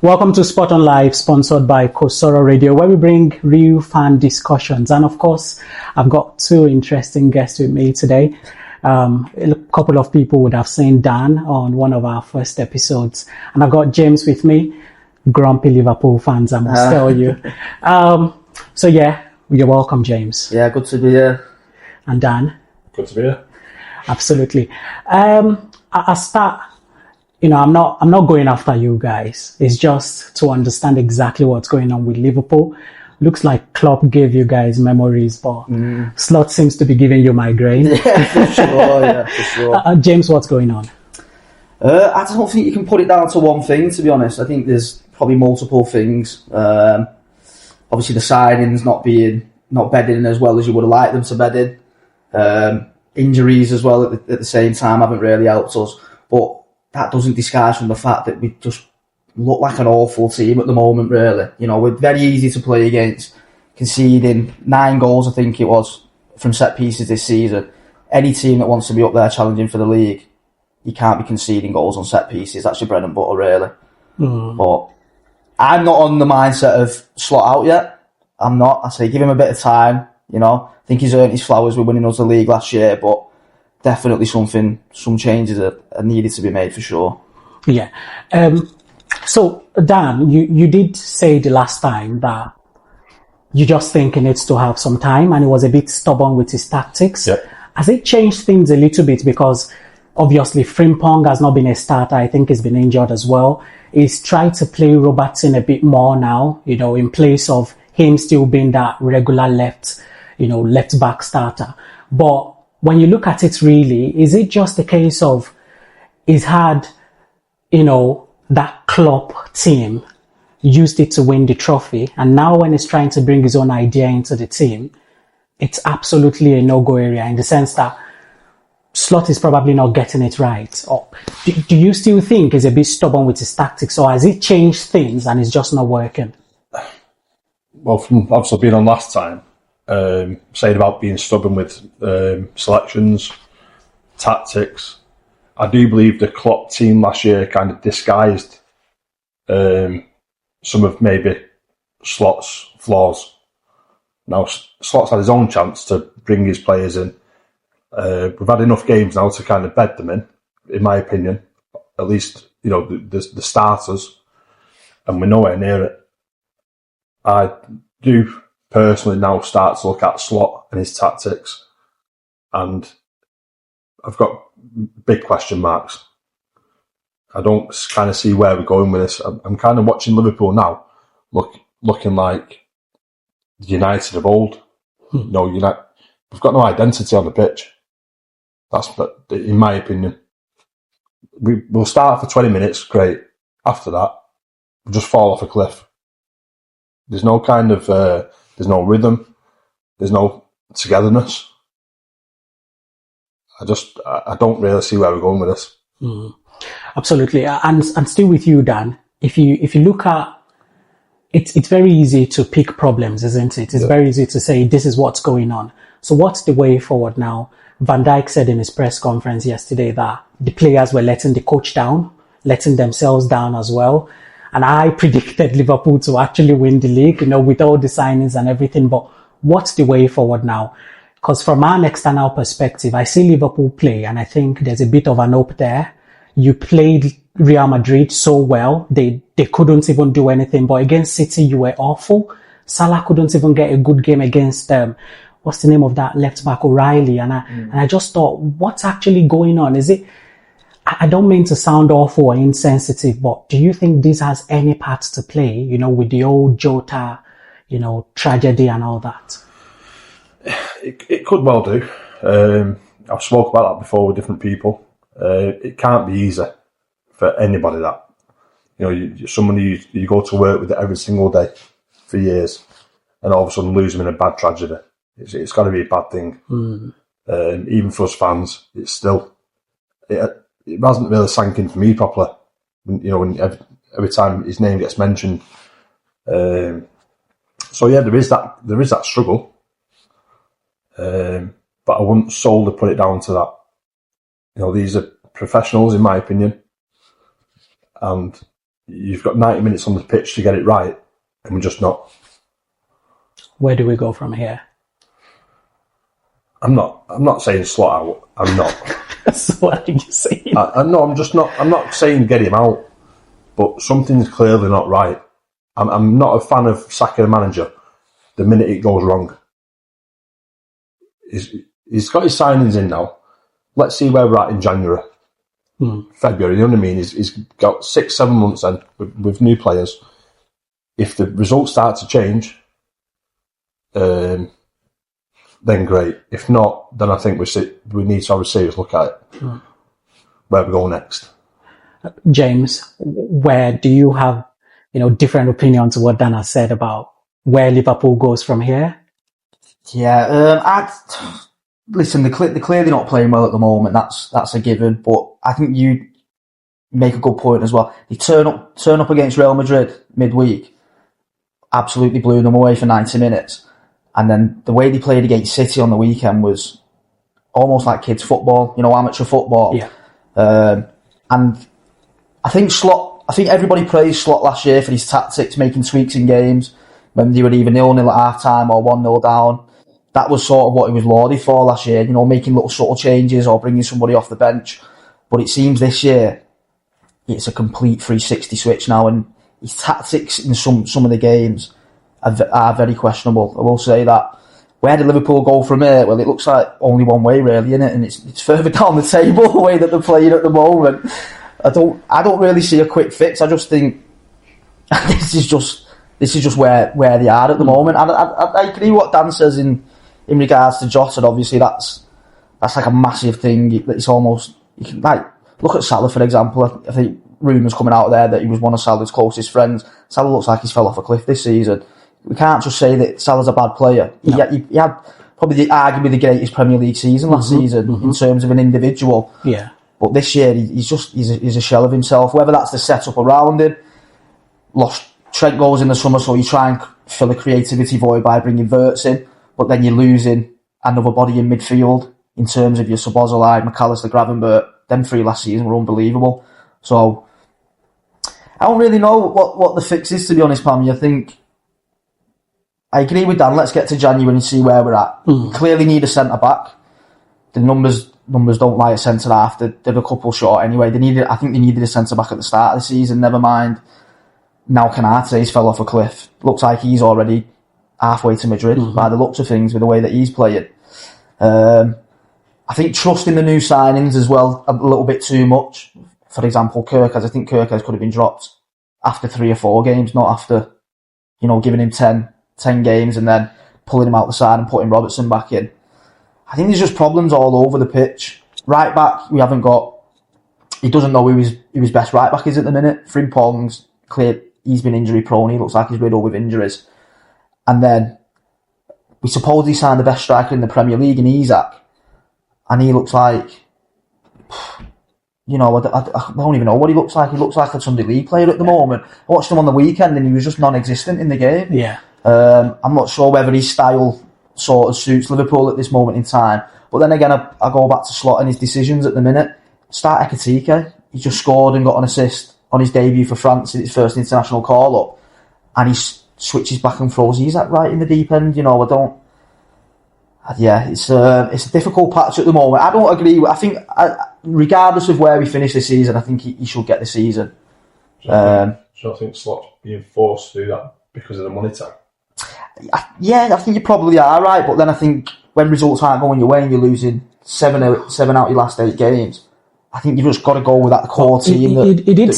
Welcome to Spot on Live, sponsored by Cosoro Radio, where we bring real fan discussions. And of course, I've got two interesting guests with me today. A couple of people would have seen Dan on one of our first episodes. And I've got James with me, grumpy Liverpool fans, I must tell you. So yeah, you're welcome, James. Yeah, good to be here. And Dan? Good to be here. Absolutely. I'll start. I'm not going after you guys. It's just to understand exactly what's going on with Liverpool. Looks like Klopp gave you guys memories, but Slot seems to be giving you migraine. Yeah, for sure. James, what's going on? I don't think you can put it down to one thing, to be honest. I think there's probably multiple things. Obviously, the signings not bedding in as well as you would have liked them to bed in. Injuries as well at the same time haven't really helped us. But that doesn't disguise from the fact that we just look like an awful team at the moment, really. We're very easy to play against, conceding 9 goals, I think it was, from set pieces this season. Any team that wants to be up there challenging for the league, you can't be conceding goals on set pieces. That's your bread and butter, really. But I'm not on the mindset of Slot out yet. I'm not. I say give him a bit of time, I think he's earned his flowers with winning us the league last year, but definitely some changes are needed to be made for sure. Yeah. So, Dan, you did say the last time that you just think he needs to have some time and he was a bit stubborn with his tactics. Yep. Has it changed things a little bit? Because obviously Frimpong has not been a starter. I think he's been injured as well. He's tried to play Robertson a bit more now, in place of him still being that regular left back starter. But when you look at it really, is it just a case of he's had, that Klopp team used it to win the trophy, and now when he's trying to bring his own idea into the team, it's absolutely a no-go area in the sense that Slot is probably not getting it right? Or do you still think he's a bit stubborn with his tactics, or has he changed things and it's just not working? Well, from obviously being on last time, saying about being stubborn with selections, tactics, I do believe the Klopp team last year kind of disguised some of maybe Slot's flaws. Now, Slot's had his own chance to bring his players in. We've had enough games now to kind of bed them in my opinion. At least, the starters, and we're nowhere near it. I do personally now start to look at Slot and his tactics, and I've got big question marks. I don't kind of see where we're going with this. I'm kind of watching Liverpool now, looking like United of old. We've got no identity on the pitch. That's, in my opinion. We'll start for 20 minutes, great. After that, we'll just fall off a cliff. There's no kind of, there's no rhythm, there's no togetherness. I don't really see where we're going with this. Absolutely, and still with you, Dan. If you look at it's very easy to pick problems, isn't it? It's very easy to say this is what's going on. So what's the way forward now? Van Dijk said in his press conference yesterday that the players were letting the coach down, letting themselves down as well. And I predicted Liverpool to actually win the league, with all the signings and everything. But what's the way forward now? Because from an external perspective, I see Liverpool play and I think there's a bit of an hope there. You played Real Madrid so well. They couldn't even do anything. But against City, you were awful. Salah couldn't even get a good game against what's the name of that left back, O'Reilly? And I just thought, what's actually going on? Is it, I don't mean to sound awful or insensitive, but do you think this has any part to play, with the old Jota, tragedy and all that? It could well do. I've spoke about that before with different people. It can't be easy for anybody that. You're someone you go to work with every single day for years, and all of a sudden lose them in a bad tragedy. It's got to be a bad thing. Even for us fans, it's still it hasn't really sank in for me properly. When every time his name gets mentioned. So yeah, there is that struggle. But I wouldn't solely put it down to that. These are professionals, in my opinion, and you've got 90 minutes on the pitch to get it right, and we're just not. Where do we go from here? I'm not saying Slot out. I'm not. So what are you saying? I'm not saying get him out, but something's clearly not right. I'm not a fan of sacking a manager the minute it goes wrong. He's got his signings in now. Let's see where we're at in January, February. You know what I mean? He's got 6-7 months then with new players. If the results start to change, then great. If not, then I think we need to have a serious look at it. Where we go next. James, where do you have different opinions to what Dan has said about where Liverpool goes from here? Yeah, listen, they're clearly not playing well at the moment. That's a given. But I think you make a good point as well. They turn up against Real Madrid midweek, absolutely blew them away for 90 minutes. And then the way they played against City on the weekend was almost like kids' football, amateur football. Yeah. And I think everybody praised Slot last year for his tactics, making tweaks in games when they were either 0-0 at half time or 1-0 down. That was sort of what he was lauded for last year, making little subtle changes or bringing somebody off the bench. But it seems this year it's a complete 360 switch now, and his tactics in some of the games are very questionable. I will say that. Where did Liverpool go from here? Well, it looks like only one way, really, isn't it? And it's further down the table, the way that they're playing at the moment. I don't really see a quick fix. I just think this is just where they are at the moment. I agree with what Dan says in regards to Jota. Obviously, that's like a massive thing. It's almost, you can look at Salah, for example. I think rumours coming out there that he was one of Salah's closest friends. Salah looks like he's fell off a cliff this season. We can't just say that Salah's a bad player. No. He had probably arguably the greatest Premier League season last season in terms of an individual. Yeah. But this year he's a shell of himself. Whether that's the setup around him, lost Trent goes in the summer, so you try and fill a creativity void by bringing Wirtz in, but then you're losing another body in midfield in terms of your Szoboszlai, McAllister, Gravenberch. Them three last season were unbelievable. So I don't really know what the fix is, to be honest, Pam. I agree with Dan. Let's get to January and see where we're at. We clearly need a centre back. The numbers don't lie at centre half. They're a couple short anyway. I think they needed a centre back at the start of the season. Never mind. Now Canate's fell off a cliff. Looks like he's already halfway to Madrid by the looks of things with the way that he's playing. I think trusting the new signings as well a little bit too much. For example, Kirkaz. I think Kirkaz could have been dropped after 3 or 4 games, not after giving him 10 games and then pulling him out the side and putting Robertson back in. I think there's just problems all over the pitch. Right back, we haven't got. He doesn't know who his best right back is at the minute. Frimpong's clear. He's been injury prone. He looks like he's riddled with injuries. And then we supposedly signed the best striker in the Premier League in Isak, and he looks like. I don't even know what he looks like. He looks like a Sunday League player at the moment. I watched him on the weekend and he was just non-existent in the game. Yeah. I'm not sure whether his style sort of suits Liverpool at this moment in time. But then again, I go back to Slot and his decisions at the minute. Start Ekitike. He just scored and got an assist on his debut for France in his first international call-up. And he switches back and throws Isak right in the deep end. It's a difficult patch at the moment. I don't agree. I think, regardless of where we finish this season, I think he should get the season. So I think Slot's being forced to do that because of the money tag. I think you probably are right, but then I think when results aren't going your way and you're losing 7 out of your last 8 games, I think you've just got to go with that core team. He did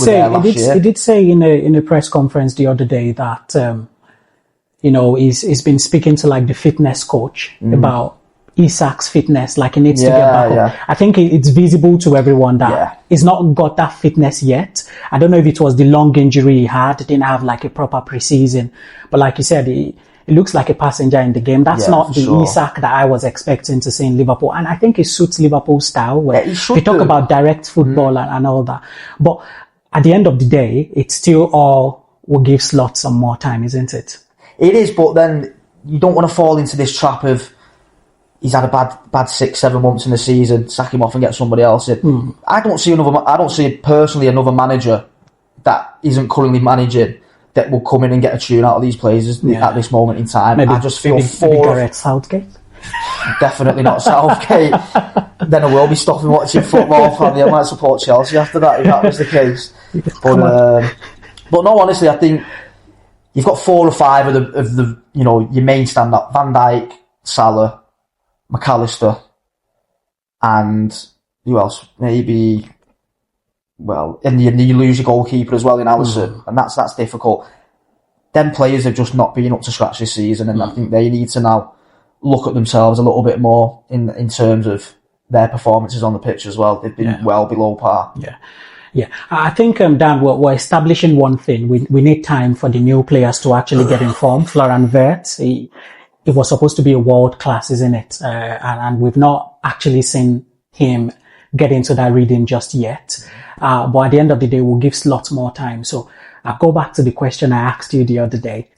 say in a press conference the other day that he's been speaking to the fitness coach about Isak's fitness, he needs to get back up. I think it's visible to everyone that he's not got that fitness yet. I don't know if it was the long injury he had, didn't have a proper preseason, but like you said, he looks like a passenger in the game. That's not the Isak that I was expecting to see in Liverpool, and I think it suits Liverpool's style where we talk about direct football and all that. But at the end of the day, it's still all will give Slot some more time, isn't it? It is, but then you don't want to fall into this trap of he's had a bad 6-7 months in the season, sack him off and get somebody else in. I don't see personally another manager that isn't currently managing that will come in and get a tune out of these players at this moment in time. Maybe, I just feel maybe Gareth Southgate. Definitely not Southgate. Then I will be stopping watching football. Probably I might support Chelsea after that if that was the case. But no, honestly, I think you've got 4 or 5 of the your main stand-up: Van Dijk, Salah, McAllister, and who else? Maybe. Well, and you lose your goalkeeper as well in Alisson, and that's difficult. Them players have just not been up to scratch this season, and I think they need to now look at themselves a little bit more in terms of their performances on the pitch as well. They've been well below par. Yeah. I think, Dan, we're establishing one thing. We need time for the new players to actually get informed. Florian Wirtz, it was supposed to be a world class, isn't it? And we've not actually seen him get into that reading just yet. But at the end of the day, we'll give Slot more time. So I'll go back to the question I asked you the other day.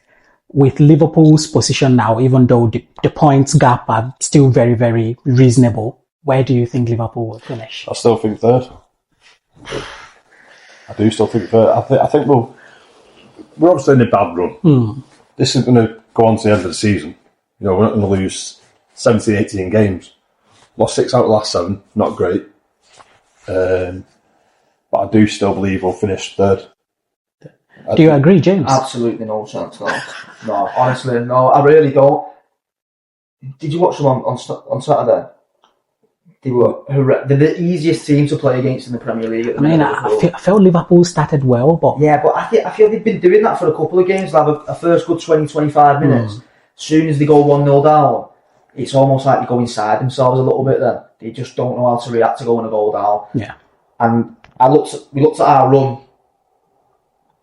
With Liverpool's position now, even though the points gap are still very, very reasonable, where do you think Liverpool will finish? I still think third. I do still think third. I think we're obviously in a bad run. This is going to go on to the end of the season. We're not going to lose 17, 18 games. Lost 6 out of the last 7. Not great. But I do still believe we'll finish third. Do you agree, James? Absolutely no chance. No, honestly, no. I really don't. Did you watch them on Saturday? They were they're the easiest team to play against in the Premier League. At the minute. I felt Liverpool started well, but I feel they've been doing that for a couple of games. They'll have a first good 20-25 minutes. As soon as they go 1-0 down, it's almost like they go inside themselves a little bit. Then they just don't know how to react to going a goal down. Yeah. And we looked at our run.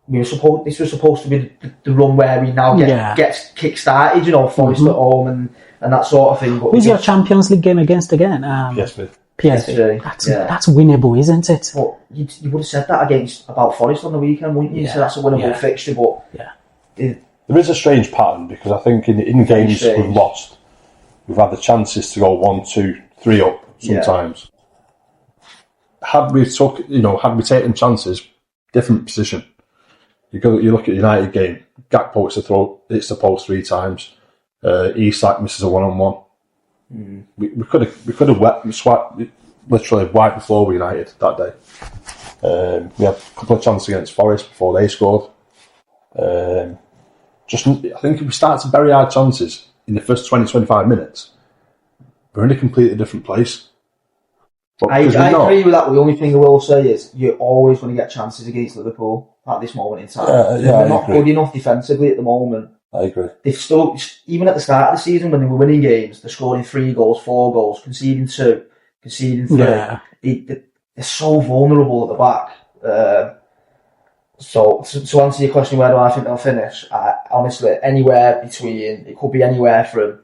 This was supposed to be the run where we now get kick-started, Forest at home and that sort of thing. But who's your Champions League game against again? PSV. That's winnable, isn't it? But you would have said that about Forest on the weekend, wouldn't you? So that's a winnable fixture. But there is a strange pattern because I think in games we've lost, we've had the chances to go 1, 2, 3 up sometimes. Had we taken chances, different position. You look at the United game. Gakpo hits the post 3 times. Isak misses a 1-on-1. We could have literally wiped the floor with United that day. We had a couple of chances against Forest before they scored. I think if we start to bury our chances in the first 20-25 minutes, we're in a completely different place. I agree with that. The only thing I will say is you're always going to get chances against Liverpool at this moment in time. They're not good enough defensively at the moment. I agree. They've still, even at the start of the season when they were winning games, they're scoring 3 goals, 4 goals, conceding 2, conceding 3. Yeah. They're so vulnerable at the back. So to answer your question, where do I think they'll finish? Honestly, it could be anywhere from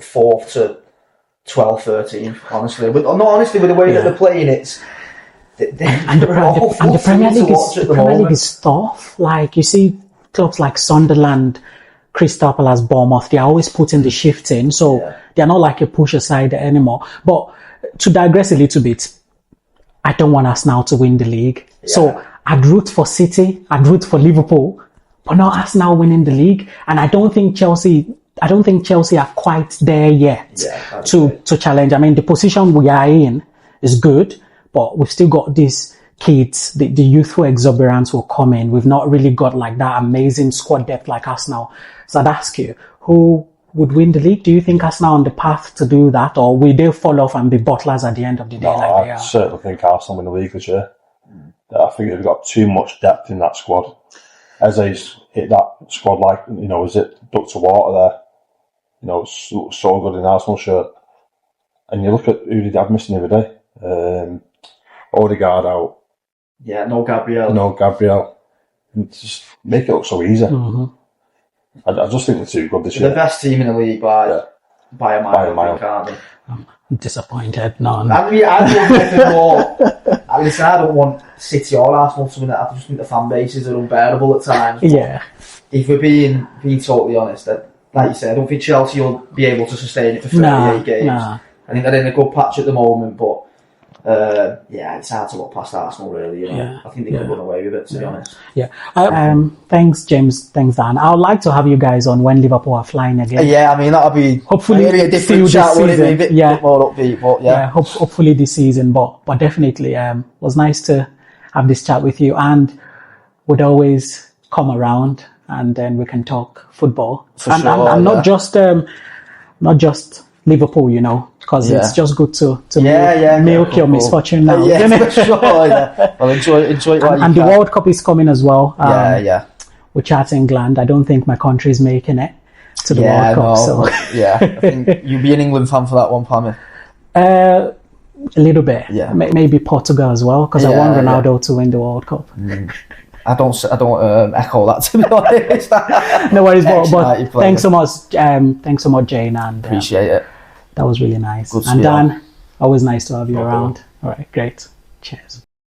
4th to 12, 13, honestly. But not honestly, with the way that they're playing, the Premier League is tough. Like, you see clubs like Sunderland, Crystal Palace, Bournemouth, they're always putting the shift in, so they're not like a push aside anymore. But to digress a little bit, I don't want Arsenal to win the league. So I'd root for City, I'd root for Liverpool, but not Arsenal winning the league. And I don't think Chelsea are quite there yet to challenge. I mean, the position we are in is good, but we've still got these kids, the youthful exuberance will come in. We've not really got like that amazing squad depth like Arsenal. So I'd ask you, who would win the league? Do you think Arsenal on the path to do that, or will they fall off and be butlers at the end of the day? I certainly think Arsenal win the league this year. I think they've got too much depth in that squad. Eze's hit that squad like, is it duck to water there? So good in Arsenal shirt. And you look at who did have missing the other day. Odegaard out. Yeah, no Gabriel. And just make it look so easy. I just think they're too good this year. The best team in the league by a mile, I think, aren't they? I'm disappointed. No. I mean, I don't want City or Arsenal to win that. I just think the fan bases are unbearable at times. Yeah. If we're being totally honest, like you said, I don't think Chelsea will be able to sustain it for 38 games. I think they're in a good patch at the moment, but Yeah, it's hard to look past Arsenal, really. You know, Yeah, I think they could run away with it, to be honest. Yeah. Thanks, James. Thanks, Dan. I would like to have you guys on when Liverpool are flying again. Yeah, I mean, that'll be hopefully maybe a different still chat, this wouldn't it? season. Be a bit more upbeat, but yeah. Hopefully this season, but definitely, it was nice to have this chat with you, and would always come around and then we can talk football. And not just Liverpool, you know, because it's just good to milk your misfortune now. Yeah, for sure. Yeah. Well, enjoy it while you and can. the World Cup is coming as well. Which at England, I don't think my country is making it to the World Cup. So I think you'll be an England fan for that one, Pammy. A little bit. Yeah. Maybe Portugal as well, because I want Ronaldo to win the World Cup. I don't echo that, to be honest. No worries, but thanks so much. Thanks so much, Jane, and appreciate it. That was really nice. Good to and see Dan, always nice to have you No around. problem. All right, great. Cheers.